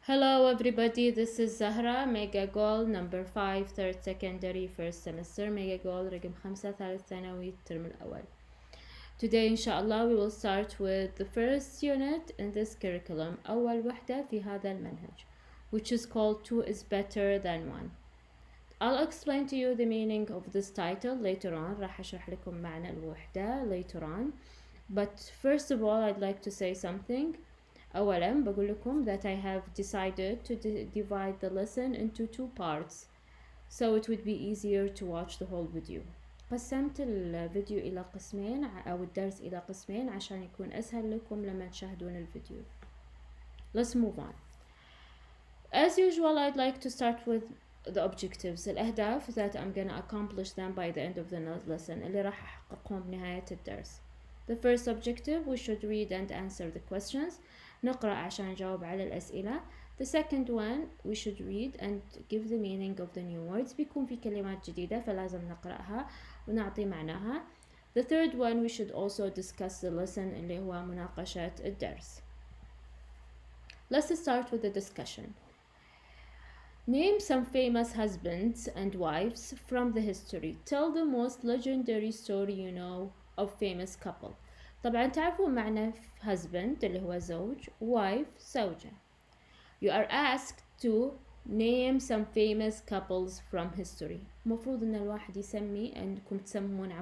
Hello everybody, this is Zahra, Mega Goal number 5, third secondary, first semester, Mega Goal رقم 5 ثالث ثانوي الترم الأول. Today inshallah we will start with the first unit in this curriculum, أول وحدة في هذا المنهج, which is called 2 is better than 1. I'll explain to you the meaning of this title later on, راح أشرح لكم معنى الوحدة later on. But first of all I'd like to say something. أولاً بقول لكم that I have decided to divide the lesson into 2 parts so it would be easier to watch the whole video. قسمت الفيديو إلى قسمين أو الدرس إلى قسمين عشان يكون أسهل لكم لما تشاهدون الفيديو. Let's move on. As usual, I'd like to start with the objectives, الأهداف that I'm gonna accomplish them by the end of the lesson اللي راح أحققهم بنهاية الدرس. The first objective, we should read and answer the questions. نقرأ عشان نجاوب على الأسئلة. The second one, we should read and give the meaning of the new words. بيكون في كلمات جديدة فلازم نقرأها ونعطي معناها. The third one, we should also discuss the lesson اللي هو مناقشة الدرس. Let's start with the discussion. Name some famous husbands and wives from the history. Tell the most legendary story you know of famous couple. طبعا تعرفون معنى husband اللي هو زوج, wife زوجة. You are asked to name some famous couples from history. مفروض ان الواحد يسمي انكم تسمون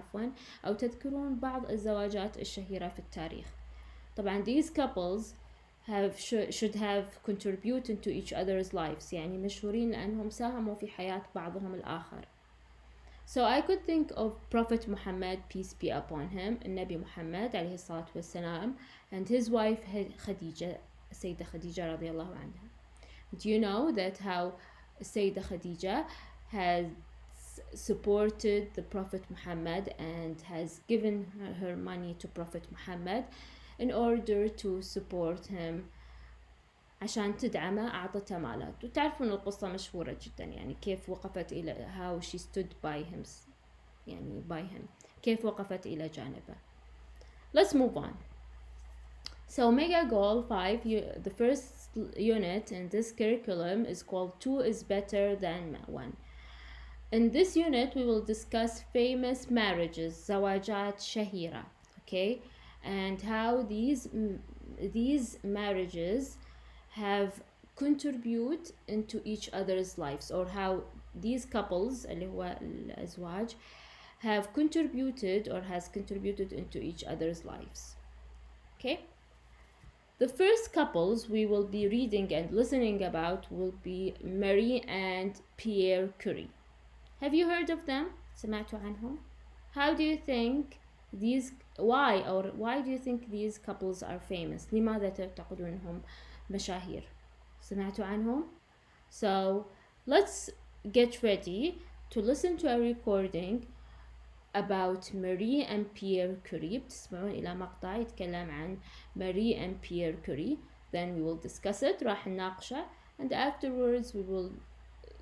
او تذكرون بعض الزواجات الشهيرة في التاريخ. طبعا these couples should have contributed to each other's lives, يعني مشهورين لأنهم ساهموا في حياة بعضهم الآخر. So I could think of Prophet Muhammad, peace be upon him, النبي محمد عليه الصلاة والسلام, and his wife Khadija, السيدة خديجة رضي الله عنها. Do you know that how السيدة Khadija has supported the Prophet Muhammad and has given her money to Prophet Muhammad in order to support him, عشان تدعمه أعطته مالات. وتعرفون القصة مشهورة جدا, يعني كيف وقفت إلى how she stood by him, يعني by him, كيف وقفت إلى جانبه. Let's move on. So Mega Goal 5, the first unit in this curriculum is called 2 is better than 1. In this unit we will discuss famous marriages, زواجات شهيرة, okay, and how these marriages have contribute into each other's lives, or how these couples اللي هو الأزواج have contributed or has contributed into each other's lives. Okay, the first couples we will be reading and listening about will be Marie and Pierre Curie. Have you heard of them? سمعتوا عنهم? How do you think why do you think these couples are famous? لماذا تعتقدون أنهم مشاهير؟ سمعتوا عنهم؟ So let's get ready to listen to a recording about Marie and Pierre Curie. بتسمعون إلى مقطع يتكلم عن Marie and Pierre Curie. Then we will discuss it, راح نناقشه, and afterwards we will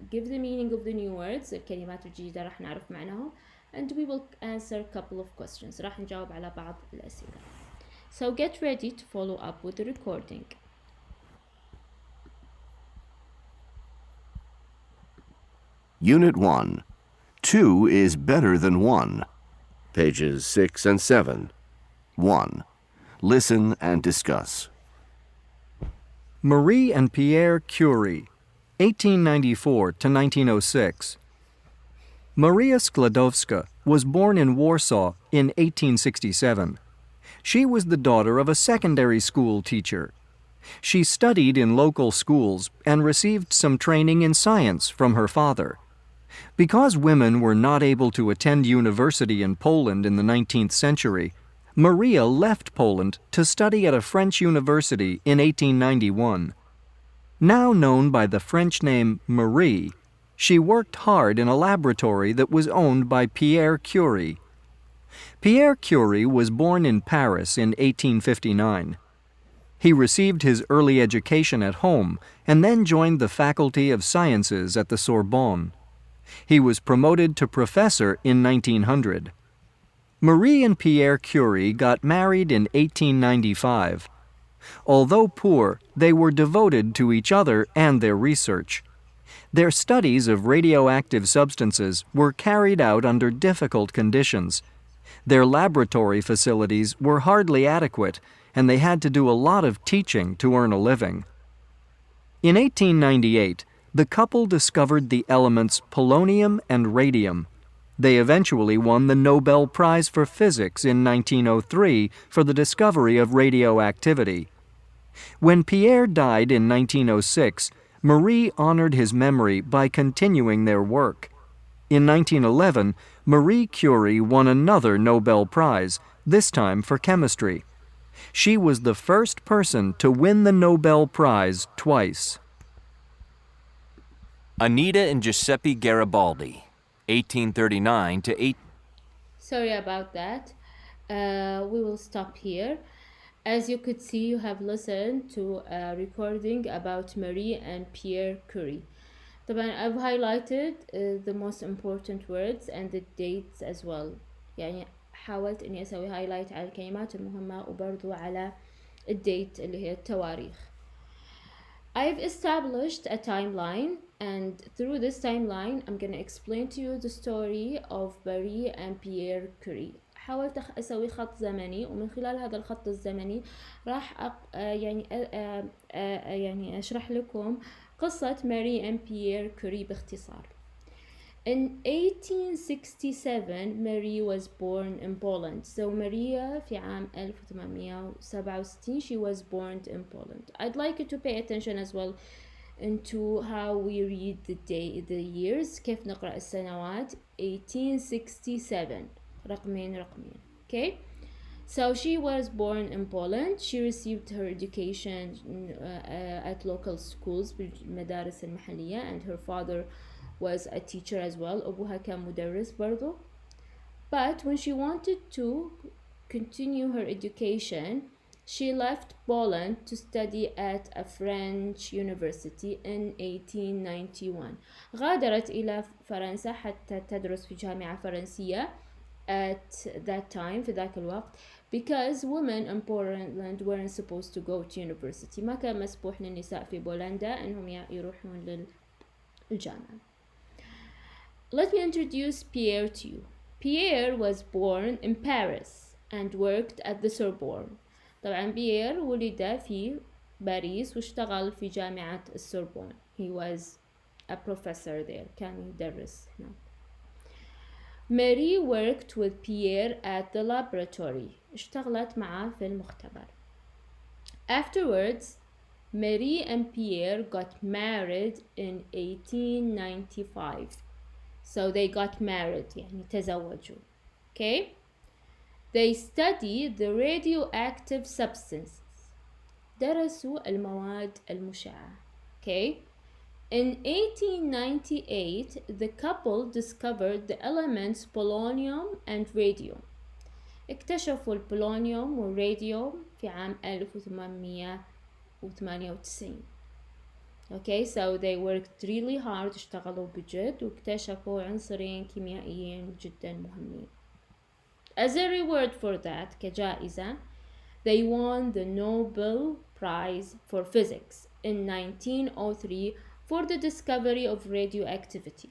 give the meaning of the new words, الكلمات الجديدة راح نعرف معناهم, and we will answer a couple of questions. راح نجاوب على بعض الأسئلة. So get ready to follow up with the recording. Unit 1. 2 is better than 1. Pages 6 and 7. 1. Listen and discuss. Marie and Pierre Curie, 1894 to 1906. Maria Skłodowska was born in Warsaw in 1867. She was the daughter of a secondary school teacher. She studied in local schools and received some training in science from her father. Because women were not able to attend university in Poland in the 19th century, Maria left Poland to study at a French university in 1891. Now known by the French name Marie, she worked hard in a laboratory that was owned by Pierre Curie. Pierre Curie was born in Paris in 1859. He received his early education at home and then joined the Faculty of Sciences at the Sorbonne. He was promoted to professor in 1900. Marie and Pierre Curie got married in 1895. Although poor, they were devoted to each other and their research. Their studies of radioactive substances were carried out under difficult conditions. Their laboratory facilities were hardly adequate, and they had to do a lot of teaching to earn a living. In 1898, the couple discovered the elements polonium and radium. They eventually won the Nobel Prize for Physics in 1903 for the discovery of radioactivity. When Pierre died in 1906, Marie honored his memory by continuing their work. In 1911, Marie Curie won another Nobel Prize, this time for chemistry. She was the first person to win the Nobel Prize twice. Anita and Giuseppe Garibaldi, 1839 to 8. Sorry about that. We will stop here. As you could see, you have listened to a recording about Marie and Pierre Curie. طبعا I've highlighted the most important words and the dates as well. يعني حاولت اني اسوي highlight على الكلمات المهمة وبرضو على الديت اللي هي التواريخ. I've established a timeline, and through this timeline I'm gonna explain to you the story of Marie and Pierre Curie. حاولت أسوي خط زمني، ومن خلال هذا الخط الزمني راح يعني أشرح لكم قصة ماري and Pierre Curie باختصار. In 1867, Marie was born in Poland. So Maria في عام 1867 she was born in Poland. I'd like you to pay attention as well into how we read the years. كيف نقرأ السنوات. 1867 رقمين. Okay? So she was born in Poland. She received her education at local schools بالمدارس المحلية, and her father was a teacher as well. أبوها كان مدرس برضو. But when she wanted to continue her education, she left Poland to study at a French university in 1891. غادرت إلى فرنسا حتى تدرس في جامعة فرنسية at that time في ذاك الوقت, because women in Poland weren't supposed to go to university. ما كان مسموح للنساء في بولندا أنهم يروحون للجامعة. Let me introduce Pierre to you. Pierre was born in Paris and worked at the Sorbonne. طبعا بيير ولد في باريس واشتغل في جامعة السوربون. He was a professor there. كان يدرس هناك. Marie worked with Pierre at the laboratory. اشتغلت معه في المختبر. Afterwards, Marie and Pierre got married in 1895. So they got married, يعني تزوجوا. Okay? They studied the radioactive substances. درسوا المواد المشعة. Okay? In 1898, the couple discovered the elements polonium and radium. اكتشفوا البولونيوم والراديوم في عام 1898. Okay, so they worked really hard, اشتغلوا بجد واكتشفوا عنصرين كيميائيين جدا مهمين. As a reward for that, كجائزة, they won the Nobel Prize for Physics in 1903 for the discovery of radioactivity.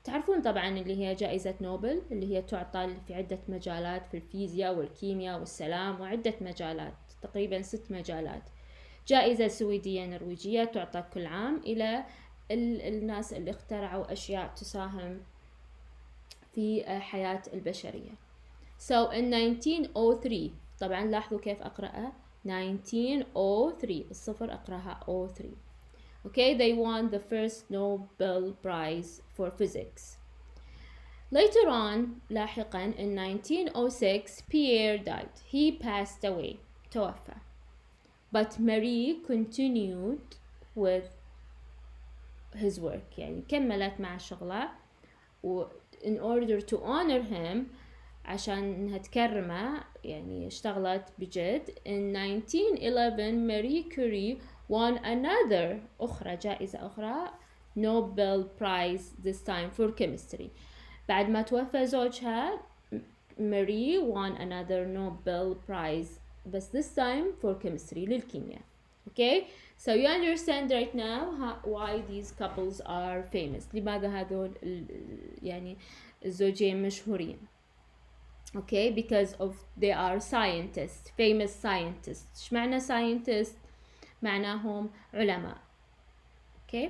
تعرفون طبعا اللي هي جائزة نوبل اللي هي تعطى في عدة مجالات في الفيزياء والكيمياء والسلام وعدة مجالات، تقريبا 6 مجالات. جائزة سويدية نرويجية تعطى كل عام إلى الناس اللي اخترعوا أشياء تساهم في حياة البشرية. So in 1903 طبعا لاحظوا كيف أقرأها 1903 الصفر أقرأها 03. Okay, they won the first Nobel Prize for Physics. Later on, لاحقا in 1906, Pierre died. He passed away. توفى. But Marie continued with his work. يعني كملت مع شغله و in order to honor him عشان انها تكرمه يعني اشتغلت بجد. In 1911, Marie Curie won another جائزة أخرى Nobel Prize, this time for chemistry. بعد ما توفى زوجها, Marie won another Nobel Prize بس this time for chemistry للكيمياء. Okay, so you understand right now why these couples are famous. لماذا هذول يعني الزوجين مشهورين. Okay, because of they are scientists, famous scientists. إيش معنى scientist؟ معناهم علماء. Okay.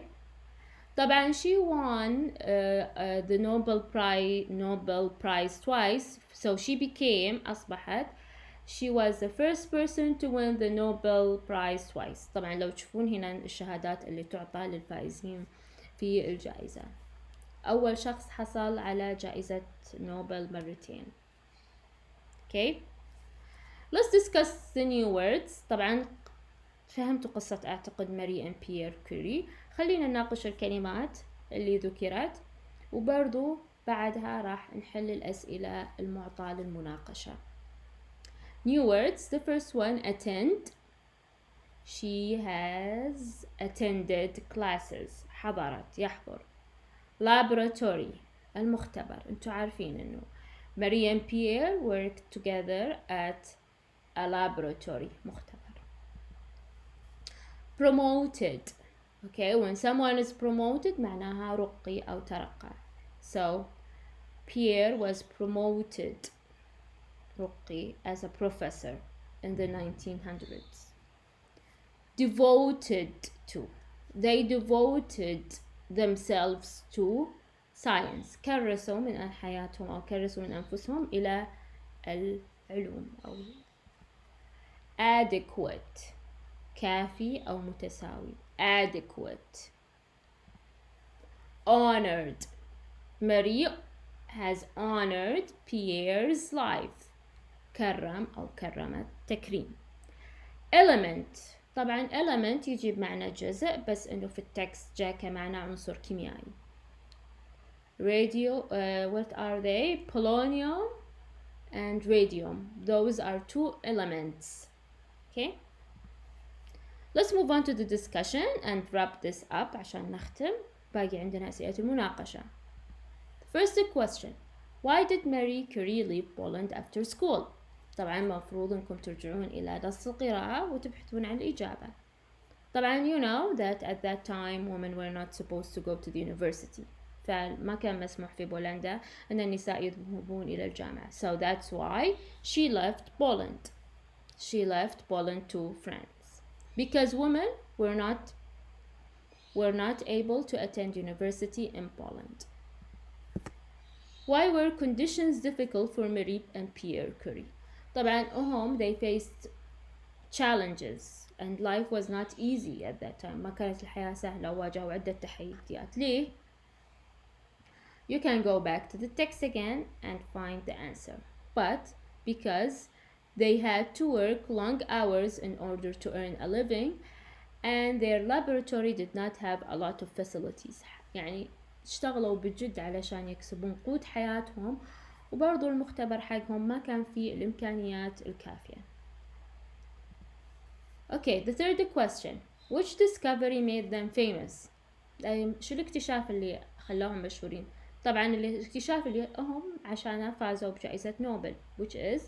طبعا she won the Nobel Prize twice, so she became أصبحت she was the first person to win the Nobel Prize twice. طبعا لو تشوفون هنا الشهادات اللي تعطى للفائزين في الجائزة. أول شخص حصل على جائزة نوبل مرتين. Okay. Let's discuss the new words. طبعا فهمتوا قصة أعتقد ماري and بيير كوري. خلينا نناقش الكلمات اللي ذكرت وبرضو بعدها راح نحل الأسئلة المعطاة للمناقشة. New words. The first one, attend. She has attended classes. حضرت يحضر. Laboratory. المختبر. انتوا عارفين انه Marie and Pierre worked together at a laboratory. مختبر. Promoted. Okay, when someone is promoted معناها رقي أو ترقى. So Pierre was promoted رقي as a professor in the 1900s. Devoted to. They devoted themselves to science. كرسوا من حياتهم أو كرسوا من أنفسهم إلى العلوم أو adequate. كافي أو متساوي. Adequate. Honored. Marie has honored Pierre's life. كرم أو كرمت. تكريم. Element. طبعا element يجي بمعنى جزء بس إنه في التكست جاء كمعنى عنصر كيميائي. Radio. What are they? Polonium and radium. Those are two elements. Okay. Let's move on to the discussion and wrap this up عشان نختم. باقي عندنا أسئلة المناقشة. First question. Why did Marie Curie leave Poland after school? طبعا مفروض انكم ترجعون إلى نص القراءة وتبحثون عن الإجابة. طبعا you know that at that time women were not supposed to go to the university. فما كان مسموح في بولندا أن النساء يذهبون إلى الجامعة. So that's why she left Poland. She left Poland to France. Because women were not able to attend university in Poland. Why were conditions difficult for Marie and Pierre Curie? طبعا they faced challenges and life was not easy at that time. ما كانت الحياة سهلة وواجهوا عدة تحديات. ليه؟ You can go back to the text again and find the answer. But because they had to work long hours in order to earn a living and their laboratory did not have a lot of facilities. يعني اشتغلوا بجد علشان يكسبون قوت حياتهم وبرضو المختبر حقهم ما كان فيه الإمكانيات الكافية. Okay, the third question. Which discovery made them famous? شو الاكتشاف اللي خلاهم مشهورين؟ طبعا الاكتشاف اللي هم عشان فازوا بجائزة نوبل, which is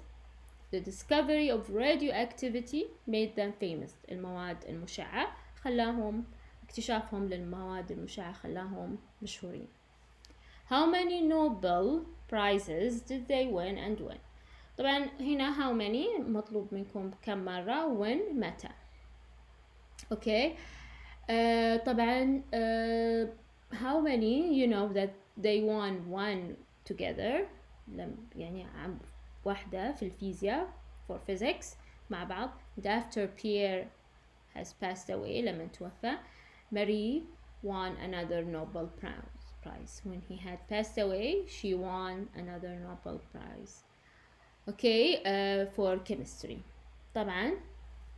the discovery of radioactivity made them famous. المواد المشعة خلاهم اكتشافهم للمواد المشعة خلاهم مشهورين. How many Nobel prizes did they win and when? طبعا هنا how many مطلوب منكم كم مرة, when متى. Okay. طبعا how many you know that they won one together يعني واحدة في الفيزياء for physics مع بعض. And after Pierre has passed away لما توفى, Marie won another Nobel Prize. When he had passed away, she won another Nobel Prize. Okay, for chemistry. طبعا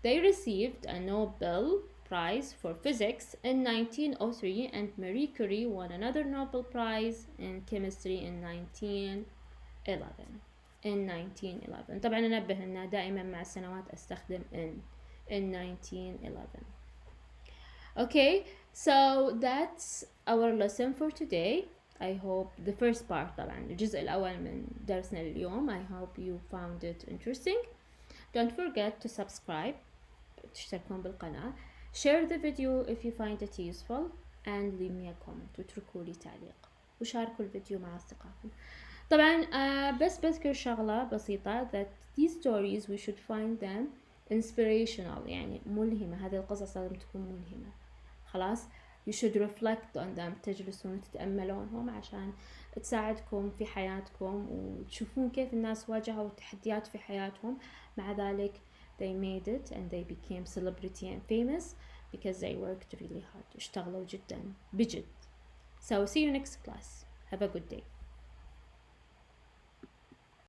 they received a Nobel Prize for physics in 1903 and Marie Curie won another Nobel Prize in chemistry in 1911. طبعا أنبه أن دائما مع السنوات أستخدم in 1911. Okay, so that's our lesson for today. I hope the first part طبعا الجزء الأول من درسنا اليوم. I hope you found it interesting. Don't forget to subscribe, تشتركون بالقناة. Share the video if you find it useful and leave me a comment واتركوا لي تعليق وشاركوا الفيديو مع أصدقائكم. طبعا بس بذكر شغلة بسيطة that these stories we should find them inspirational يعني ملهمة. هذه القصص لازم تكون ملهمة. خلاص you should reflect on them تجلسون وتتأملونهم عشان تساعدكم في حياتكم وتشوفون كيف الناس واجهوا تحديات في حياتهم مع ذلك they made it and they became celebrity and famous because they worked really hard اشتغلوا جدا بجد. So see you next class. Have a good day.